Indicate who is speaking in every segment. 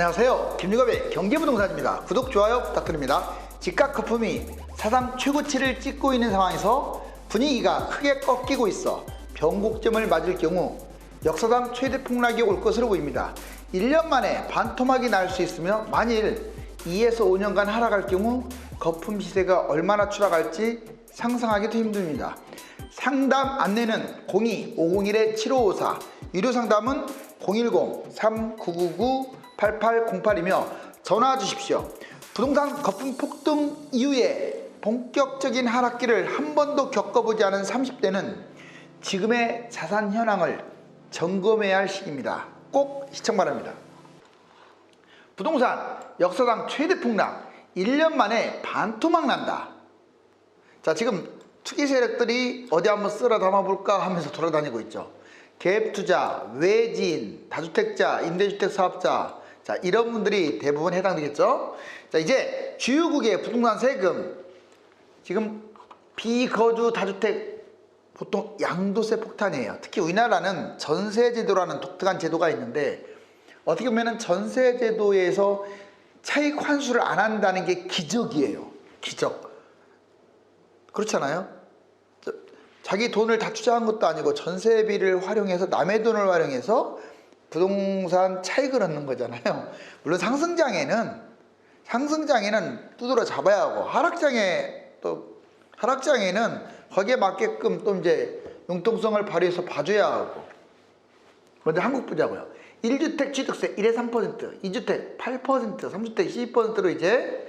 Speaker 1: 안녕하세요. 김유갑의 경제부동산입니다. 구독, 좋아요 부탁드립니다. 집값 거품이 사상 최고치를 찍고 있는 상황에서 분위기가 크게 꺾이고 있어 변곡점을 맞을 경우 역사상 최대 폭락이 올 것으로 보입니다. 1년 만에 반토막이 날 수 있으며 만일 2에서 5년간 하락할 경우 거품 시세가 얼마나 추락할지 상상하기도 힘듭니다. 상담 안내는 02-501-7554, 유료 상담은 010-3999-8808이며 전화 주십시오. 부동산 거품 폭등 이후에 본격적인 하락기를 한 번도 겪어보지 않은 30대는 지금의 자산 현황을 점검해야 할 시기입니다. 꼭 시청 바랍니다. 부동산 역사상 최대 폭락, 1년 만에 반토막 난다. 자, 지금 투기 세력들이 어디 한번 쓸어 담아볼까 하면서 돌아다니고 있죠. 갭투자, 외지인, 다주택자, 임대주택 사업자, 자, 이런 분들이 대부분 해당되겠죠. 자, 이제 주요국의 부동산 세금, 지금 비거주 다주택 보통 양도세 폭탄이에요. 특히 우리나라는 전세제도라는 독특한 제도가 있는데 어떻게 보면 전세제도에서 차익 환수를 안 한다는 게 기적이에요. 기적. 그렇잖아요. 자기 돈을 다 투자한 것도 아니고 전세비를 활용해서 남의 돈을 활용해서 부동산 차익을 얻는 거잖아요. 물론 상승장에는 두드러 잡아야 하고 하락장에는 거기에 맞게끔 또 이제 융통성을 발휘해서 봐줘야 하고. 먼저 한국 보자고요. 1주택 취득세 1에 3%, 2주택 8%, 3주택 12%로 이제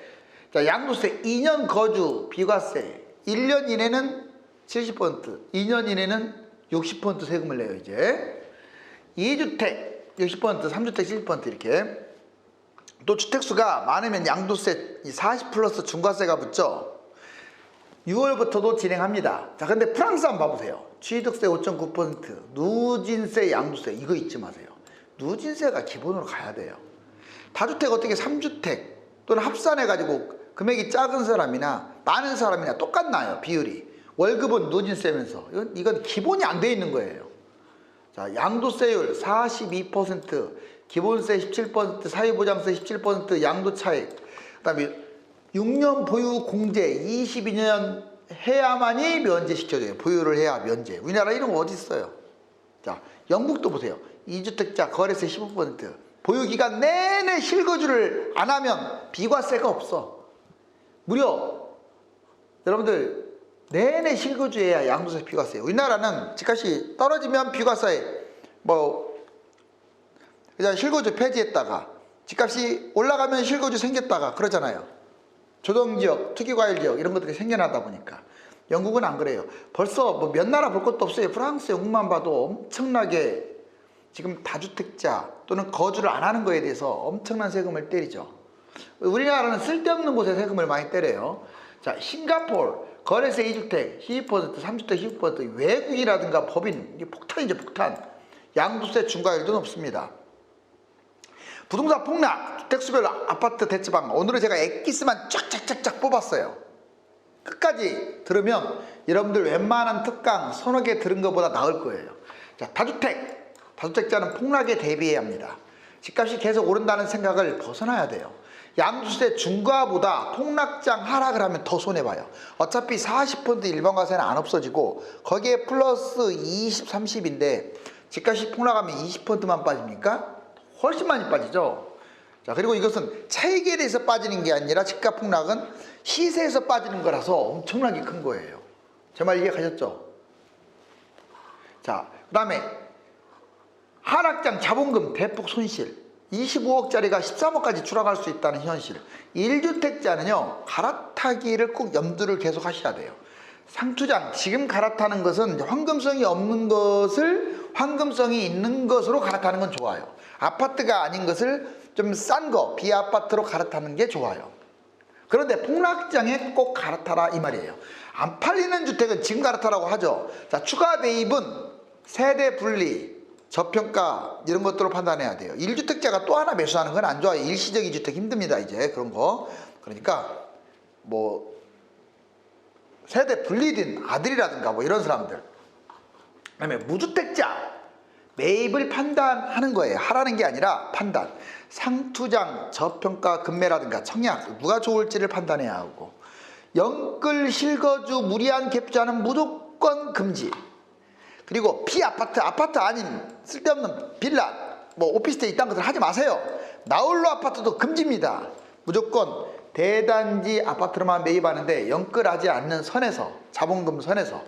Speaker 1: 자, 양도세 2년 거주 비과세 1년 이내는 70%, 2년 이내는 60% 세금을 내요. 이제 2주택 60%, 3주택 70% 이렇게. 또 주택수가 많으면 양도세 40 플러스 중과세가 붙죠. 6월부터도 진행합니다. 자, 근데 프랑스 한번 봐보세요. 취득세 5.9%, 누진세, 양도세 이거 잊지 마세요. 누진세가 기본으로 가야 돼요. 다주택 어떻게 3주택 또는 합산해가지고 금액이 작은 사람이나 많은 사람이나 똑같나요? 비율이. 월급은 누진세면서 이건 기본이 안 돼 있는 거예요. 자, 양도세율 42%, 기본세 17%, 사회보장세 17%, 양도차익. 그 다음에 6년 보유 공제 22년 해야만이 면제시켜줘요. 보유를 해야 면제. 우리나라 이런 거 어디 있어요? 자, 영국도 보세요. 2주택자 거래세 15%. 보유기간 내내 실거주를 안 하면 비과세가 없어. 무려 여러분들 내내 실거주해야 양도세 비과세. 우리나라는 집값이 떨어지면 비과세 그냥 실거주 폐지했다가 집값이 올라가면 실거주 생겼다가 그러잖아요. 조정지역, 투기과열지역 이런 것들이 생겨나다 보니까. 영국은 안 그래요. 벌써 몇 나라 볼 것도 없어요. 프랑스, 영국만 봐도 엄청나게 지금 다주택자 또는 거주를 안 하는 거에 대해서 엄청난 세금을 때리죠. 우리나라는 쓸데없는 곳에 세금을 많이 때려요. 자, 싱가포르 거래세 2주택 12%, 3주택 19%, 외국인이라든가 법인 이게 폭탄이죠, 폭탄. 양도세 중과율도 높습니다. 부동산 폭락, 주택수별 아파트 대치방. 오늘은 제가 엑기스만 쫙쫙쫙쫙 뽑았어요. 끝까지 들으면 여러분들 웬만한 특강 서너 개 들은 것보다 나을 거예요. 자, 다주택자는 폭락에 대비해야 합니다. 집값이 계속 오른다는 생각을 벗어나야 돼요. 양도세 중과보다 폭락장 하락을 하면 더 손해봐요. 어차피 40% 일반과세는 안 없어지고 거기에 플러스 20, 30인데 집값이 폭락하면 20%만 빠집니까? 훨씬 많이 빠지죠. 자, 그리고 이것은 차익에 대해서 빠지는 게 아니라 집값 폭락은 시세에서 빠지는 거라서 엄청나게 큰 거예요. 제 말 이해가셨죠? 자, 그 다음에 하락장 자본금 대폭 손실 25억짜리가 13억까지 추락할 수 있다는 현실. 1주택자는요 갈아타기를 꼭 염두를 계속 하셔야 돼요. 상투장 지금 갈아타는 것은 황금성이 없는 것을 황금성이 있는 것으로 갈아타는 건 좋아요. 아파트가 아닌 것을 좀 싼 거 비아파트로 갈아타는 게 좋아요. 그런데 폭락장에 꼭 갈아타라 이 말이에요. 안 팔리는 주택은 지금 갈아타라고 하죠. 자, 추가 매입은 세대 분리, 저평가 이런 것들로 판단해야 돼요. 1주택자가 또 하나 매수하는 건 안 좋아요. 일시적 2주택 힘듭니다. 이제 그런 거. 그러니까 세대 분리된 아들이라든가 이런 사람들. 그다음에 무주택자 매입을 판단하는 거예요. 하라는 게 아니라 판단. 상투장, 저평가 금매라든가 청약 누가 좋을지를 판단해야 하고, 영끌, 실거주, 무리한 갭투자는 무조건 금지. 그리고 비아파트, 아파트 아닌 쓸데없는 빌라, 뭐 오피스텔 이딴 것들 하지 마세요. 나홀로 아파트도 금지입니다. 무조건 대단지 아파트로만 매입하는데 영끌하지 않는 선에서, 자본금 선에서.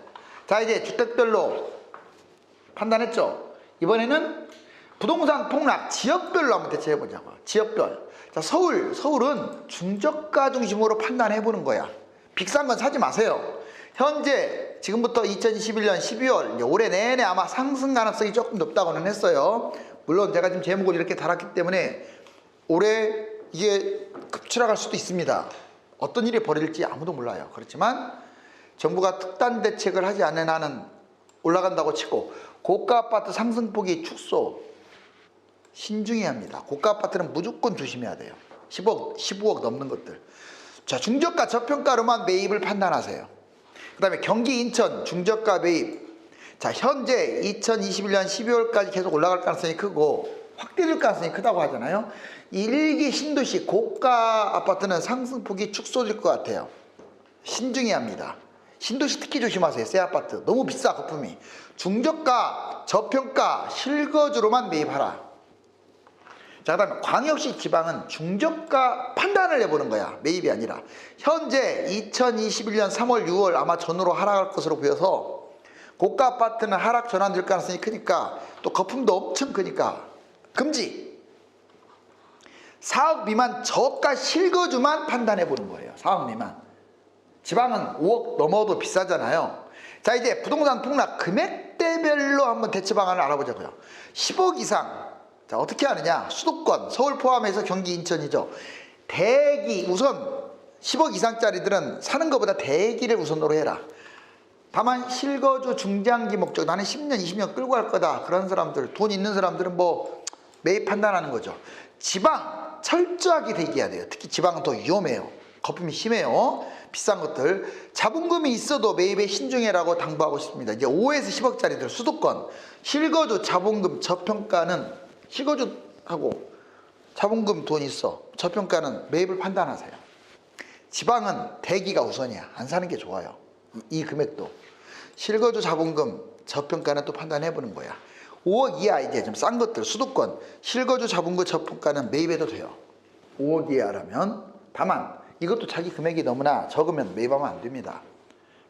Speaker 1: 자, 이제 주택별로 판단했죠. 이번에는 부동산 폭락 지역별로 한번 대처해 보자고. 지역별. 자, 서울은 중저가 중심으로 판단해 보는 거야. 비싼 건 사지 마세요. 현재 지금부터 2021년 12월 올해 내내 아마 상승 가능성이 조금 높다고는 했어요. 물론 제가 지금 제목을 이렇게 달았기 때문에 올해 이게 급추락할 수도 있습니다. 어떤 일이 벌어질지 아무도 몰라요. 그렇지만 정부가 특단 대책을 하지 않는 한은 올라간다고 치고, 고가 아파트 상승폭이 축소 신중해야 합니다. 고가 아파트는 무조건 조심해야 돼요. 10억, 15억 넘는 것들. 자, 중저가 저평가로만 매입을 판단하세요. 그 다음에 경기 인천 중저가 매입. 자, 현재 2021년 12월까지 계속 올라갈 가능성이 크고 확대될 가능성이 크다고 하잖아요. 1기 신도시 고가 아파트는 상승폭이 축소될 것 같아요. 신중해야 합니다. 신도시 특히 조심하세요. 새 아파트 너무 비싸, 거품이. 중저가 저평가 실거주로만 매입하라. 자, 그 다음에 광역시 지방은 중저가 판단을 해보는 거야. 매입이 아니라. 현재 2021년 3월 6월 아마 전후로 하락할 것으로 보여서 고가 아파트는 하락 전환될 가능성이 크니까, 또 거품도 엄청 크니까 금지. 4억 미만 저가 실거주만 판단해 보는 거예요. 4억 미만. 지방은 5억 넘어도 비싸잖아요. 자, 이제 부동산 폭락 금액대별로 한번 대처 방안을 알아보자고요. 10억 이상. 자, 어떻게 하느냐. 수도권, 서울 포함해서 경기 인천이죠. 대기, 우선 10억 이상짜리들은 사는 것보다 대기를 우선으로 해라. 다만 실거주 중장기 목적, 나는 10년 20년 끌고 갈 거다, 그런 사람들, 돈 있는 사람들은 뭐 매입 판단하는 거죠. 지방 철저하게 대기해야 돼요. 특히 지방은 더 위험해요. 거품이 심해요. 비싼 것들. 자본금이 있어도 매입에 신중해라고 당부하고 싶습니다. 이제 5에서 10억짜리들 수도권 실거주 자본금 저평가는, 실거주하고 자본금 돈 있어, 저평가는 매입을 판단하세요. 지방은 대기가 우선이야. 안 사는 게 좋아요. 이 금액도. 실거주 자본금 저평가는 또 판단해 보는 거야. 5억 이하 이제 좀 싼 것들 수도권 실거주 자본금 저평가는 매입해도 돼요. 5억 이하라면. 다만 이것도 자기 금액이 너무나 적으면 매입하면 안 됩니다.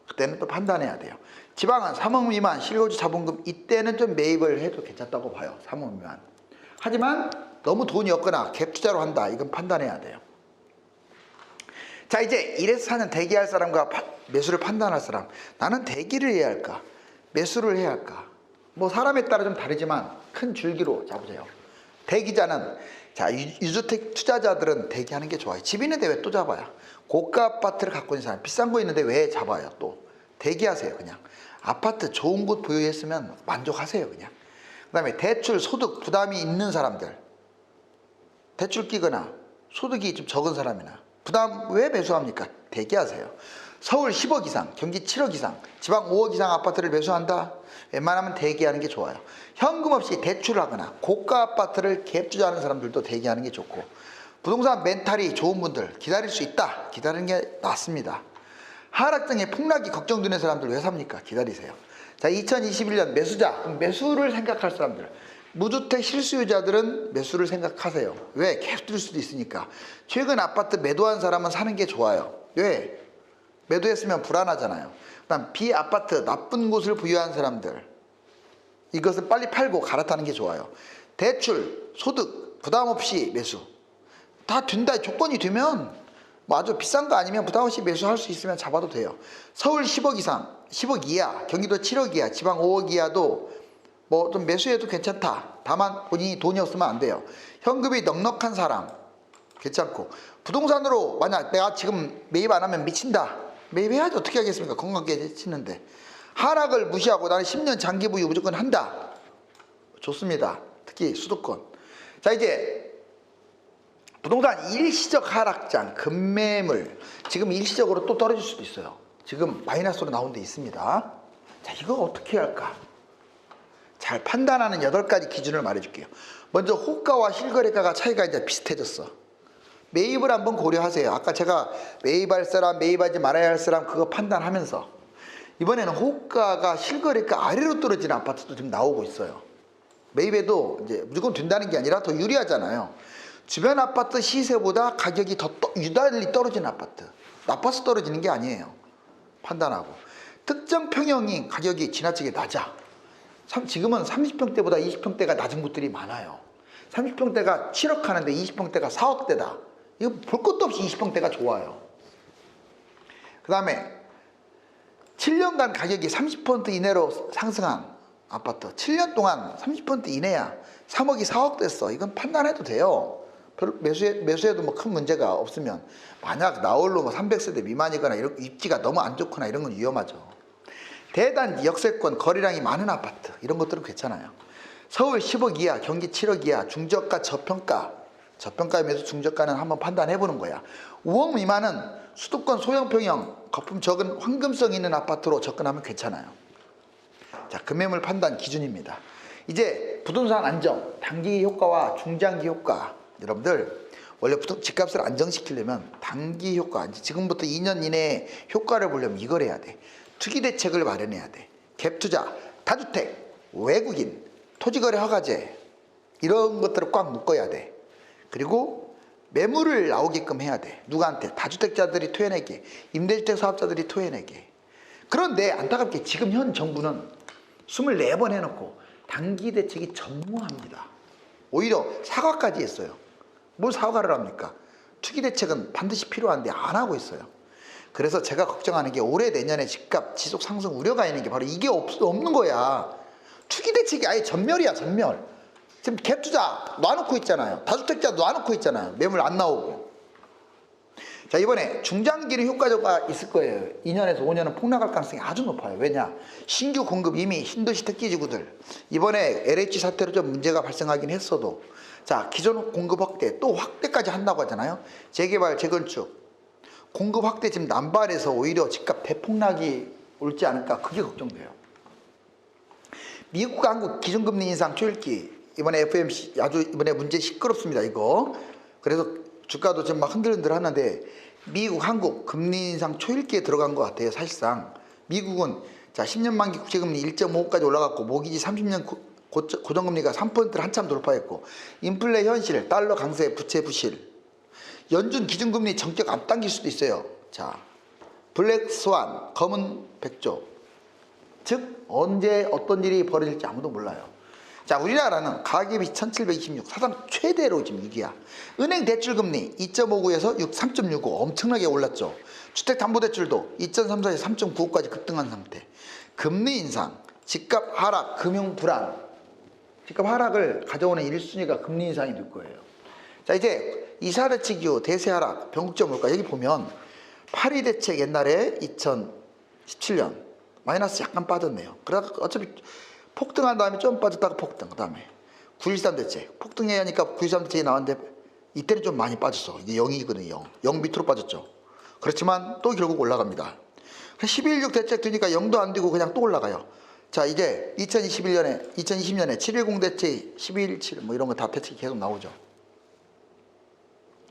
Speaker 1: 그때는 또 판단해야 돼요. 지방은 3억 미만 실거주 자본금, 이때는 좀 매입을 해도 괜찮다고 봐요. 3억 미만. 하지만 너무 돈이 없거나 갭 투자로 한다, 이건 판단해야 돼요. 자, 이제 이래서 사는 대기할 사람과 매수를 판단할 사람. 나는 대기를 해야 할까, 매수를 해야 할까? 뭐 사람에 따라 좀 다르지만 큰 줄기로 잡으세요. 대기자는, 자, 유주택 투자자들은 대기하는 게 좋아요. 집 있는데 왜 또 잡아요? 고가 아파트를 갖고 있는 사람, 비싼 거 있는데 왜 잡아요? 또 대기하세요. 그냥 아파트 좋은 곳 보유했으면 만족하세요. 그냥. 그 다음에 대출 소득 부담이 있는 사람들, 대출 끼거나 소득이 좀 적은 사람이나 부담 왜 매수합니까? 대기하세요. 서울 10억 이상, 경기 7억 이상, 지방 5억 이상 아파트를 매수한다? 웬만하면 대기하는 게 좋아요. 현금 없이 대출을 하거나 고가 아파트를 갭 투자하는 사람들도 대기하는 게 좋고, 부동산 멘탈이 좋은 분들 기다릴 수 있다, 기다리는 게 낫습니다. 하락장에 폭락이 걱정되는 사람들 왜 삽니까? 기다리세요. 자, 2021년 매수자, 매수를 생각할 사람들, 무주택 실수요자들은 매수를 생각하세요. 왜? 계속 들 수도 있으니까. 최근 아파트 매도한 사람은 사는 게 좋아요. 왜? 매도했으면 불안하잖아요. 그 다음 비아파트 나쁜 곳을 부유한 사람들, 이것을 빨리 팔고 갈아타는 게 좋아요. 대출, 소득, 부담 없이 매수. 다 된다, 조건이 되면 뭐 아주 비싼 거 아니면 부담 없이 매수할 수 있으면 잡아도 돼요. 서울 10억 이상, 10억 이하, 경기도 7억 이하, 지방 5억 이하도 뭐 좀 매수해도 괜찮다. 다만 본인이 돈이 없으면 안 돼요. 현금이 넉넉한 사람 괜찮고, 부동산으로 만약 내가 지금 매입 안 하면 미친다, 매입해야지. 어떻게 하겠습니까? 건강하게 치는데. 하락을 무시하고 나는 10년 장기 보유 무조건 한다, 좋습니다. 특히 수도권. 자, 이제 부동산 일시적 하락장, 급매물. 지금 일시적으로 또 떨어질 수도 있어요. 지금 마이너스로 나온 데 있습니다. 자, 이거 어떻게 할까? 잘 판단하는 8가지 기준을 말해줄게요. 먼저 호가와 실거래가가 차이가 이제 비슷해졌어. 매입을 한번 고려하세요. 아까 제가 매입할 사람, 매입하지 말아야 할 사람 그거 판단하면서 이번에는 호가가 실거래가 아래로 떨어지는 아파트도 지금 나오고 있어요. 매입에도 이제 무조건 된다는 게 아니라 더 유리하잖아요. 주변 아파트 시세보다 가격이 더 유달리 떨어지는 아파트. 나빠서 떨어지는 게 아니에요. 판단하고. 특정 평형이 가격이 지나치게 낮아. 지금은 30평대보다 20평대가 낮은 곳들이 많아요. 30평대가 7억 하는데 20평대가 4억대다. 이거 볼 것도 없이 20평대가 좋아요. 그 다음에 7년간 가격이 30% 이내로 상승한 아파트. 7년 동안 30% 이내야 3억이 4억 됐어. 이건 판단해도 돼요. 매수해도 뭐 큰 문제가 없으면. 만약 나홀로 뭐 300세대 미만이거나 이런 입지가 너무 안 좋거나 이런 건 위험하죠. 대단지, 역세권, 거래량이 많은 아파트 이런 것들은 괜찮아요. 서울 10억 이하, 경기 7억 이하, 중저가, 저평가. 저평가에 매수, 중저가는 한번 판단해 보는 거야. 5억 미만은 수도권 소형평형, 거품 적은 황금성 있는 아파트로 접근하면 괜찮아요. 자, 금매물 판단 기준입니다. 이제 부동산 안정, 단기 효과와 중장기 효과. 여러분들 원래 집값을 안정시키려면 단기 효과, 지금부터 2년 이내에 효과를 보려면 이걸 해야 돼. 투기 대책을 마련해야 돼. 갭투자, 다주택, 외국인, 토지거래 허가제 이런 것들을 꽉 묶어야 돼. 그리고 매물을 나오게끔 해야 돼. 누구한테? 다주택자들이 토해내게, 임대주택 사업자들이 토해내게. 그런데 안타깝게 지금 현 정부는 24번 해놓고 단기 대책이 전무합니다. 오히려 사과까지 했어요. 뭘 사과를 합니까? 투기 대책은 반드시 필요한데 안 하고 있어요. 그래서 제가 걱정하는 게 올해 내년에 집값 지속 상승 우려가 있는 게 바로 이게 없는 거야. 투기 대책이 아예 전멸이야, 전멸. 지금 갭 투자 놔놓고 있잖아요. 다주택자 놔놓고 있잖아요. 매물 안 나오고. 자, 이번에 중장기는 효과가 있을 거예요. 2년에서 5년은 폭락할 가능성이 아주 높아요. 왜냐? 신규 공급 이미 신도시 특기지구들 이번에 LH 사태로 좀 문제가 발생하긴 했어도 자, 기존 공급 확대 또 확대까지 한다고 하잖아요. 재개발, 재건축 공급 확대 지금 남발해서 오히려 집값 대폭락이 올지 않을까 그게 걱정돼요. 미국과 한국 기준금리 인상 초읽기 이번에 FOMC 아주 이번에 문제 시끄럽습니다. 이거 그래서 주가도 지금 막 흔들흔들 하는데 미국, 한국 금리 인상 초읽기에 들어간 것 같아요. 사실상 미국은 자 10년 만기 국채금리 1.5까지 올라갔고 모기지 30년 고정금리가 3%를 한참 돌파했고 인플레 현실, 달러 강세, 부채 부실 연준 기준금리 전격 앞당길 수도 있어요. 자, 블랙스완, 검은 백조. 즉 언제 어떤 일이 벌어질지 아무도 몰라요. 자, 우리나라는 가계비 1726 사상 최대로 지금 6위야. 은행 대출금리 2.59에서 3.65 엄청나게 올랐죠. 주택담보대출도 2.34에서 3.95까지 급등한 상태. 금리 인상, 집값 하락, 금융 불안. 집값 하락을 가져오는 1순위가 금리 인상이 될 거예요. 자, 이제 이사대책 이후 대세 하락, 변곡점 물가 여기 보면 파리 대책 옛날에 2017년 마이너스 약간 빠졌네요. 그러다 어차피 폭등한 다음에 좀 빠졌다가 폭등. 그 다음에 9.13 대책 폭등해야 하니까 9.13 대책이 나왔는데 이때는 좀 많이 빠졌어. 이게 0이거든요. 0 밑으로 빠졌죠. 그렇지만 또 결국 올라갑니다. 11.6 대책 되니까 0도 안 되고 그냥 또 올라가요. 자, 이제 2020년에 7.10 대책 12.17 뭐 이런 거 다 대책이 계속 나오죠.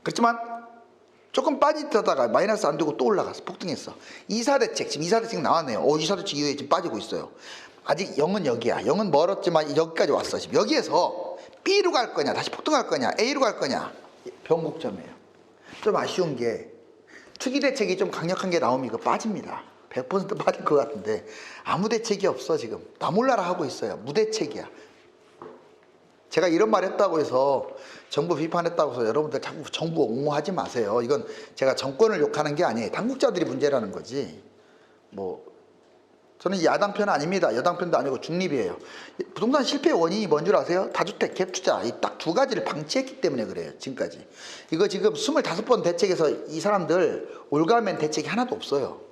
Speaker 1: 그렇지만 조금 빠지다가 마이너스 안 되고 또 올라갔어. 폭등했어. 이사대책 지금 이사대책 나왔네요. 이사대책 이후에 지금 빠지고 있어요. 아직 0은 여기야. 0은 멀었지만 여기까지 왔어. 지금 여기에서 B로 갈 거냐 다시 폭등할 거냐 A로 갈 거냐 변곡점이에요. 좀 아쉬운 게 투기 대책이 좀 강력한 게 나오면 이거 빠집니다. 100% 빠질 것 같은데 아무 대책이 없어. 지금 나 몰라라 하고 있어요. 무대책이야. 제가 이런 말 했다고 해서 정부 비판했다고 해서 여러분들 자꾸 정부 옹호하지 마세요. 이건 제가 정권을 욕하는 게 아니에요. 당국자들이 문제라는 거지. 뭐 저는 야당 편 아닙니다. 여당 편도 아니고 중립이에요. 부동산 실패의 원인이 뭔 줄 아세요? 다주택, 갭투자 이 딱 두 가지를 방치했기 때문에 그래요. 지금까지. 이거 지금 25번 대책에서 이 사람들 올가맨 대책이 하나도 없어요.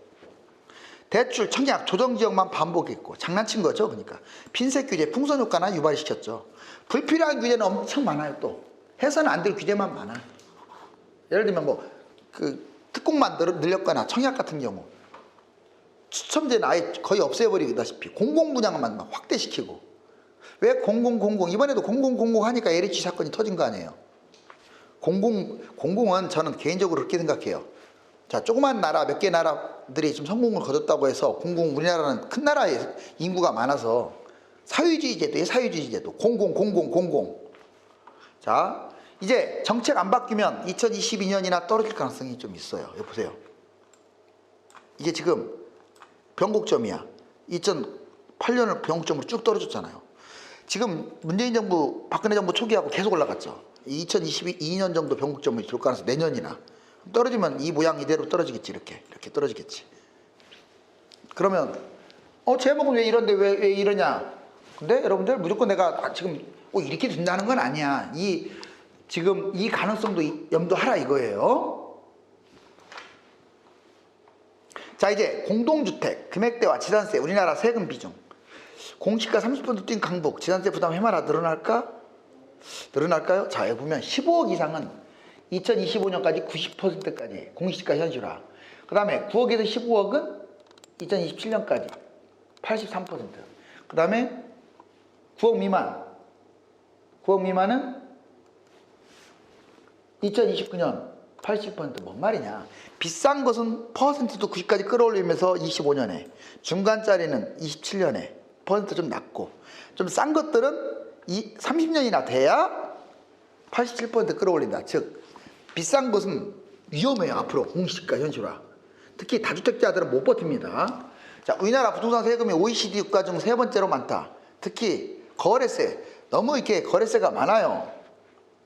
Speaker 1: 대출, 청약, 조정지역만 반복했고 장난친 거죠. 그러니까 핀셋 규제, 풍선 효과나 유발시켰죠. 불필요한 규제는 엄청 많아요. 또 해서는 안 될 규제만 많아요. 예를 들면 뭐 그 특공만 늘렸거나 청약 같은 경우 추첨제는 아예 거의 없애버리다시피 공공분양만 확대시키고 왜 0000 이번에도 0000 하니까 LH 사건이 터진 거 아니에요. 00은 저는 개인적으로 그렇게 생각해요. 자, 조그만 나라 몇 개 나라들이 좀 성공을 거뒀다고 해서 00 우리나라는 큰 나라에 인구가 많아서 사회주의 제도에 사회주의 제도 000000. 자, 이제 정책 안 바뀌면 2022년이나 떨어질 가능성이 좀 있어요. 여기 보세요. 이게 지금 변곡점이야. 2008년을 변곡점으로 쭉 떨어졌잖아요. 지금 문재인 정부, 박근혜 정부 초기하고 계속 올라갔죠. 2022년 정도 변곡점이 될 가능성 내년이나 떨어지면 이 모양 이대로 떨어지겠지. 이렇게 떨어지겠지. 그러면 제목은 왜 이런데 왜 이러냐? 근데 여러분들 무조건 내가 지금 이렇게 된다는 건 아니야. 지금 이 가능성도 염두하라 이거예요. 자, 이제 공동주택 금액대와 지산세 우리나라 세금 비중. 공시가 30% 뛴 강북 지산세 부담 해마다 늘어날까요? 자, 여기 보면 15억 이상은 2025년까지 90%까지 공시지가 현실화. 그 다음에 9억에서 15억은 2027년까지 83%. 그 다음에 9억 미만은 2029년 80%. 뭔 말이냐. 비싼 것은 퍼센트도 90까지 끌어올리면서 25년에, 중간짜리는 27년에 퍼센트 좀 낮고, 좀 싼 것들은 30년이나 돼야 87% 끌어올린다. 즉 비싼 것은 위험해요. 앞으로 공시지가 현실화. 특히 다주택자들은 못 버팁니다. 자, 우리나라 부동산 세금이 OECD 국가 중 세 번째로 많다. 특히 거래세, 너무 이렇게 거래세가 많아요.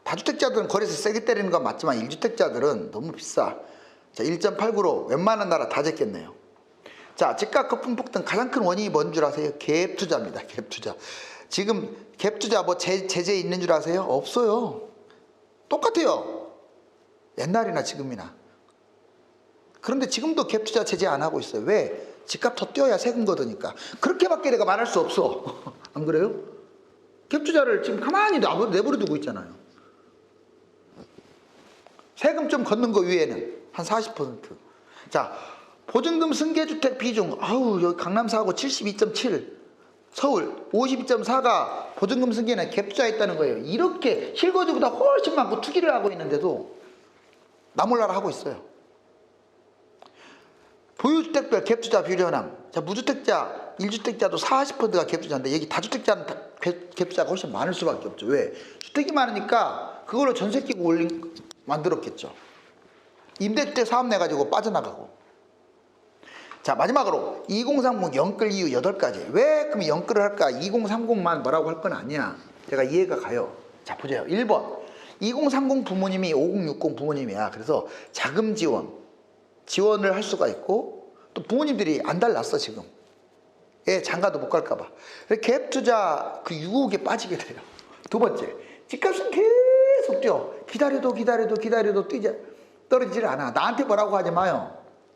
Speaker 1: 다주택자들은 거래세 세게 때리는 건 맞지만 1주택자들은 너무 비싸. 자, 1.89로 웬만한 나라 다 제꼈네요. 자, 집값 거품 폭등 가장 큰 원인이 뭔 줄 아세요? 갭 투자입니다. 갭 투자. 지금 갭 투자 뭐 제재 있는 줄 아세요? 없어요. 똑같아요. 옛날이나 지금이나. 그런데 지금도 갭 투자 제재 안 하고 있어요. 왜? 집값 더 뛰어야 세금 걷으니까. 그렇게밖에 내가 말할 수 없어. 안 그래요? 갭 투자를 지금 가만히 내버려 두고 있잖아요. 세금 좀 걷는 거 위에는 한 40%. 자, 보증금 승계주택 비중. 여기 강남 사고 72.7, 서울 52.4가 보증금 승계는 갭 투자했다는 거예요. 이렇게 실거주보다 훨씬 많고 투기를 하고 있는데도 나몰라라 하고 있어요. 보유주택별 갭 투자 비율 현황. 자, 무주택자, 1주택자도 40%가 갭 투자인데 여기 다주택자는 갭 투자가 훨씬 많을 수밖에 없죠. 왜? 주택이 많으니까 그걸로 전세 끼고 만들었겠죠. 임대주택 사업 내가지고 빠져나가고. 자, 마지막으로 2030 영끌 이유 8가지. 왜 그럼 영끌을 할까? 2030만 뭐라고 할 건 아니야. 제가 이해가 가요. 자, 보세요. 1번 2030 부모님이 5060 부모님이야. 그래서 자금 지원을 할 수가 있고, 또 부모님들이 안 달랐어 지금. 장가도 못 갈까 봐. 갭 투자 그 유혹에 빠지게 돼요. 두 번째, 집값은 계속 뛰어. 기다려도 떨어지질 않아. 나한테 뭐라고 하지 마요.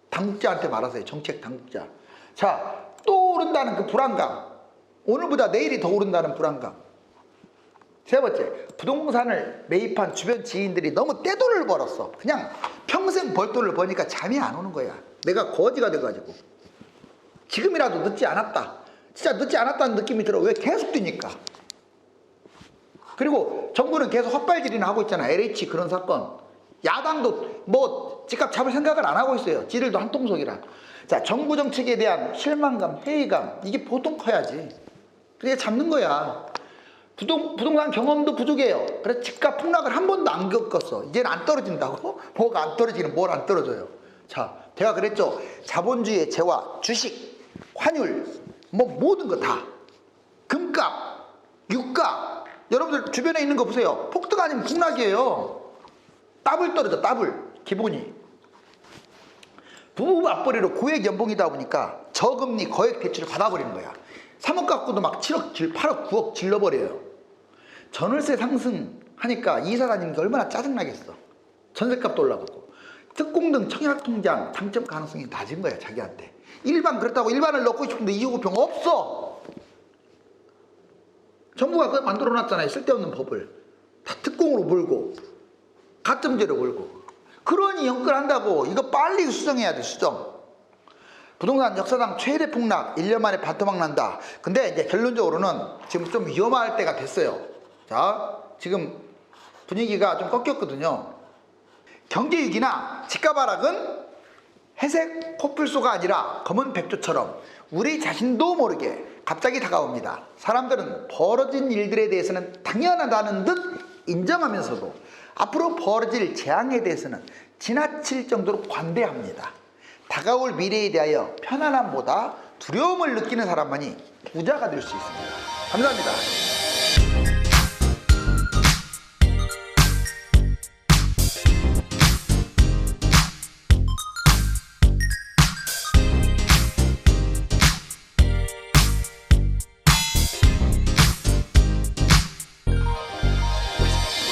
Speaker 1: 당국자한테 말하세요. 정책 당국자. 자, 또 오른다는 그 불안감. 오늘보다 내일이 더 오른다는 불안감. 세 번째, 부동산을 매입한 주변 지인들이 너무 떼돈을 벌었어. 그냥 평생 벌 돈을 버니까 잠이 안 오는 거야. 내가 거지가 돼가지고. 지금이라도 늦지 않았다. 진짜 늦지 않았다는 느낌이 들어. 왜? 계속 뛰니까. 그리고 정부는 계속 헛발질이나 하고 있잖아. LH 그런 사건. 야당도 뭐 집값 잡을 생각을 안 하고 있어요. 지들도 한통속이라. 자, 정부 정책에 대한 실망감, 회의감, 이게 보통 커야지. 그게 잡는 거야. 부동산 경험도 부족해요. 그래서 집값 폭락을 한 번도 안 겪었어. 이제는 안 떨어진다고? 뭐가 안 떨어지는, 뭘 안 떨어져요. 자, 제가 그랬죠. 자본주의의 재화, 주식, 환율, 뭐 모든 거 다. 금값, 유가. 여러분들 주변에 있는 거 보세요. 폭등 아니면 폭락이에요. 더블 떨어져, 더블. 기본이. 부부 맞벌이로 고액 연봉이다 보니까 저금리 거액 대출을 받아버리는 거야. 3억 갖고도 막 7억, 8억, 9억 질러버려요. 전월세 상승하니까 이사장님이 얼마나 짜증나겠어. 전세값도 올라가고. 특공등 청약통장 당첨 가능성이 낮은 거야, 자기한테. 일반 그렇다고 일반을 넣고 싶은데 2호구평 없어. 정부가 그거 만들어놨잖아요. 쓸데없는 법을. 다 특공으로 몰고 가점제로 몰고. 그러니 연끌한다고. 이거 빨리 수정해야 돼, 수정. 부동산 역사상 최대 폭락, 1년 만에 반토막 난다. 근데 이제 결론적으로는 지금 좀 위험할 때가 됐어요. 자, 지금 분위기가 좀 꺾였거든요. 경제위기나 집값 하락은 회색 코뿔소가 아니라 검은 백조처럼 우리 자신도 모르게 갑자기 다가옵니다. 사람들은 벌어진 일들에 대해서는 당연하다는 듯 인정하면서도 앞으로 벌어질 재앙에 대해서는 지나칠 정도로 관대합니다. 다가올 미래에 대하여 편안함보다 두려움을 느끼는 사람만이 부자가 될 수 있습니다. 감사합니다.